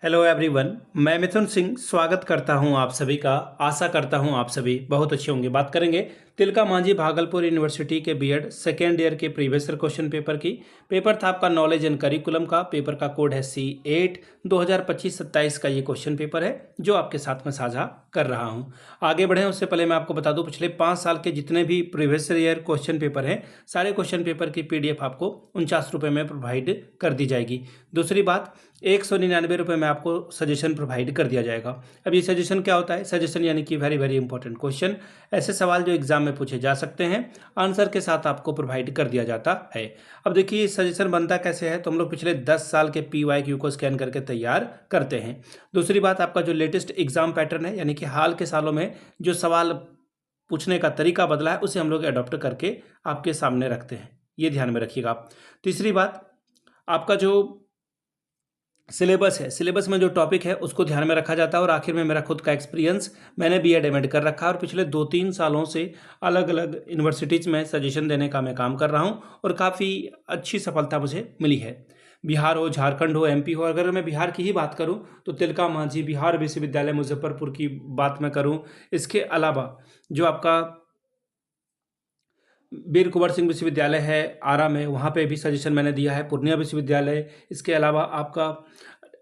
Hello everyone, मैं मिथुन सिंह स्वागत करता हूं आप सभी का। आशा करता हूं आप सभी बहुत अच्छे होंगे। बात करेंगे तिलका मांझी भागलपुर यूनिवर्सिटी के बीएड सेकेंड ईयर के प्रीवियस ईयर क्वेश्चन पेपर की। पेपर था आपका नॉलेज एंड करिकुलम का। पेपर का कोड है C8। 2025-27 का ये क्वेश्चन पेपर है जो आपके साथ में साझा कर रहा हूं। आगे बढ़ें उससे पहले मैं आपको बता दूं, पिछले 5 साल के जितने भी प्रीवियस ईयर क्वेश्चन पेपर हैं, सारे क्वेश्चन पेपर की PDF आपको 49 रुपये में प्रोवाइड कर दी जाएगी। दूसरी बात, 199 रुपये में आपको सजेशन प्रोवाइड कर दिया जाएगा। अब ये सजेशन क्या होता है? सजेशन यानी कि वेरी वेरी इंपॉर्टेंट क्वेश्चन, ऐसे सवाल जो एग्जाम में पूछे जा सकते हैं, आंसर के साथ आपको प्रोवाइड कर दिया जाता है। अब देखिए सजेशन बनता कैसे है, तो हम लोग पिछले 10 साल के PYQ को स्कैन करके तैयार करते हैं। दूसरी बात, आपका जो लेटेस्ट एग्जाम पैटर्न है, यानी कि हाल के सालों में जो सवाल पूछने का तरीका बदला है, उसे हम लोग अडॉप्ट करके आपके सामने रखते हैं। ये ध्यान में रखिएगा आप। तीसरी बात, आपका जो सिलेबस है, सिलेबस में जो टॉपिक है उसको ध्यान में रखा जाता है। और आखिर में मेरा खुद का एक्सपीरियंस, मैंने BEd एमएड कर रखा है और पिछले 2-3 सालों से अलग अलग यूनिवर्सिटीज़ में सजेशन देने का मैं काम कर रहा हूं और काफ़ी अच्छी सफलता मुझे मिली है। बिहार हो, झारखंड हो, MP हो। अगर मैं बिहार की ही बात करूं तो तिलका मांझी बिहार विश्वविद्यालय मुजफ्फरपुर की बात मैं करूं। इसके अलावा जो आपका वीर कुंवर सिंह विश्वविद्यालय है आरा में, वहाँ पे भी सजेशन मैंने दिया है। पूर्णिया विश्वविद्यालय, इसके अलावा आपका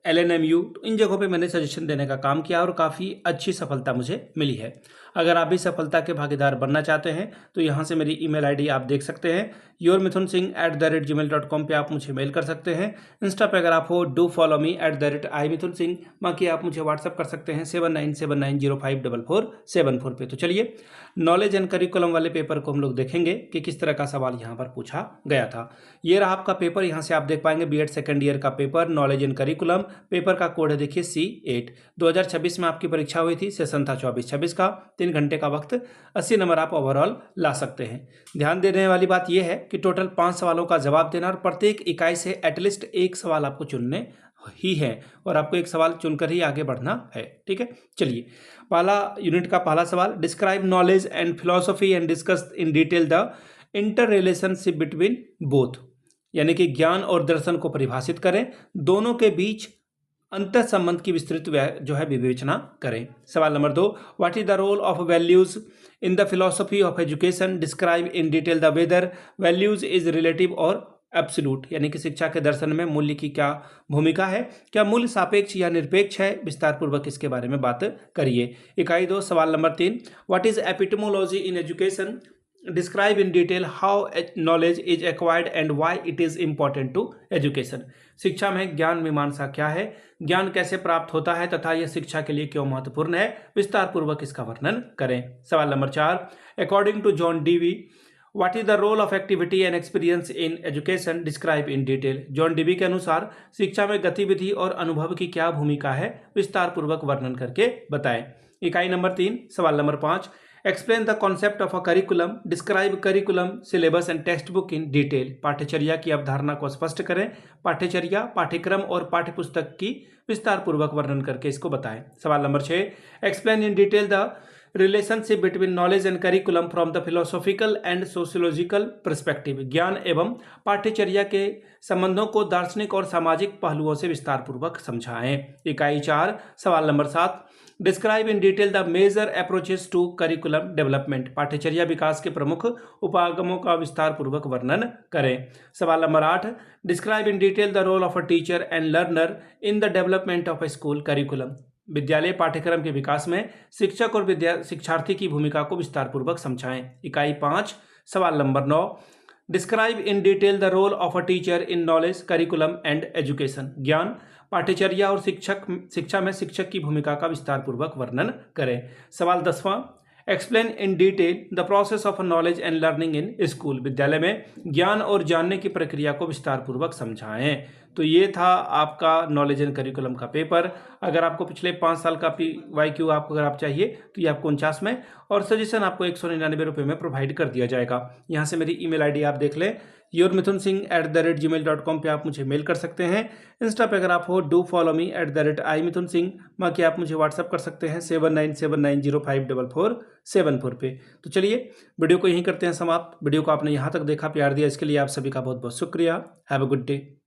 LNMU, इन जगहों पे मैंने सजेशन देने का काम किया और काफ़ी अच्छी सफलता मुझे मिली है। अगर आप भी सफलता के भागीदार बनना चाहते हैं तो यहाँ से मेरी email ID आप देख सकते हैं। yourmithunsingh@gmail.com पे आप मुझे मेल कर सकते हैं। इंस्टा पे अगर आप हो, डू फॉलो मी @imithunsingh। बाकी आप मुझे व्हाट्सअप कर सकते हैं 7979054474 पे। तो चलिए नॉलेज एंड करिकुलम वाले पेपर को हम लोग देखेंगे कि किस तरह का सवाल यहाँ पर पूछा गया था। ये रहा आपका पेपर, यहाँ से आप देख पाएंगे BEd सेकेंड ईयर का paper knowledge and curriculum. Paper का कोड है देखिए C8। 2026 में आपकी परीक्षा हुई थी, सेशन था 24-26 का, 3 घंटे का वक्त, 80 नंबर आप ओवरऑल ला सकते हैं। ध्यान देने वाली बात यह है कि टोटल 5 सवालों का जवाब देना और प्रत्येक इकाई से एटलीस्ट एक सवाल आपको चुनने ही है और आपको एक सवाल चुनकर ही आगे बढ़ना है। ठीक है, चलिए पहला यूनिट का पहला सवाल, describe knowledge and philosophy and discuss in detail the inter relationship between both, यानी कि ज्ञान और दर्शन को परिभाषित करें, दोनों के बीच अंतर संबंध की विस्तृत जो है विवेचना करें। सवाल नंबर 2, what is the role of values in the philosophy of education, describe in detail the whether values is relative और एब्सोल्यूट, यानी कि शिक्षा के दर्शन में मूल्य की क्या भूमिका है, क्या मूल्य सापेक्ष या निरपेक्ष है, विस्तार पूर्वक इसके बारे में बात करिए। इकाई 2 सवाल नंबर 3, what is epistemology in education, describe in detail how knowledge is acquired and why it is important to education. शिक्षा में ज्ञान मीमांसा क्या है, ज्ञान कैसे प्राप्त होता है तथा यह शिक्षा के लिए क्यों महत्वपूर्ण है, विस्तार पूर्वक इसका वर्णन करें। सवाल नंबर 4, according to John Dewey what is the role of activity and experience in education, describe in detail. John Dewey के अनुसार शिक्षा में गतिविधि और अनुभव की क्या भूमिका है, विस्तार पूर्वक वर्णन करके बताएं। इकाई नंबर 3 सवाल number 5, explain the concept of a curriculum, describe curriculum syllabus and text book in detail. पाठ्यचर्या की अवधारणा को स्पष्ट करें, पाठ्यचर्या, पाठ्यक्रम और पाठ्यपुस्तक की विस्तार पूर्वक वर्णन करके इसको बताएं। सवाल number 6, explain in detail the relationship between knowledge and curriculum from the philosophical and sociological perspective. ज्ञान एवं पाठ्यचर्या के संबंधों को दार्शनिक और सामाजिक पहलुओं से विस्तार पूर्वक समझाएं। इकाई 4 सवाल नंबर 7, describe in detail the major approaches to curriculum development. पाठ्यचर्या विकास के प्रमुख उपागमों का विस्तार पूर्वक वर्णन करें। सवाल नंबर 8, describe in detail the role of a teacher and learner in the development of a school curriculum. विद्यालय पाठ्यक्रम के विकास में शिक्षक और शिक्षार्थी की भूमिका को विस्तार पूर्वक समझाएं। इकाई 5 सवाल नंबर 9, describe in detail the role of a teacher in knowledge curriculum and education. ज्ञान, पाठ्यचर्या और शिक्षा में शिक्षक की भूमिका का विस्तार पूर्वक वर्णन करें। सवाल 10वां, explain in detail the process of knowledge and learning in school. विद्यालय में ज्ञान और जानने की प्रक्रिया को विस्तार पूर्वक समझाएं। तो ये था आपका नॉलेज एंड करिकुलम का पेपर। अगर आपको पिछले 5 साल का PYQ अगर आप चाहिए तो ये आपको 49 में और सजेशन आपको 199 रुपये में प्रोवाइड कर दिया जाएगा। यहाँ से मेरी email ID आप देख लें, yourmithunsingh@gmail.com पे आप मुझे मेल कर सकते हैं। इंस्टा पे अगर आप हो, डू फॉलो मी @imithunsingh। बाकी आप मुझे व्हाट्सअप कर सकते हैं 7979054474 पे। तो चलिए वीडियो को यहीं करते हैं समाप्त। वीडियो को आपने यहाँ तक देखा, प्यार दिया, इसके लिए आप सभी का बहुत बहुत शुक्रिया। Have a good day.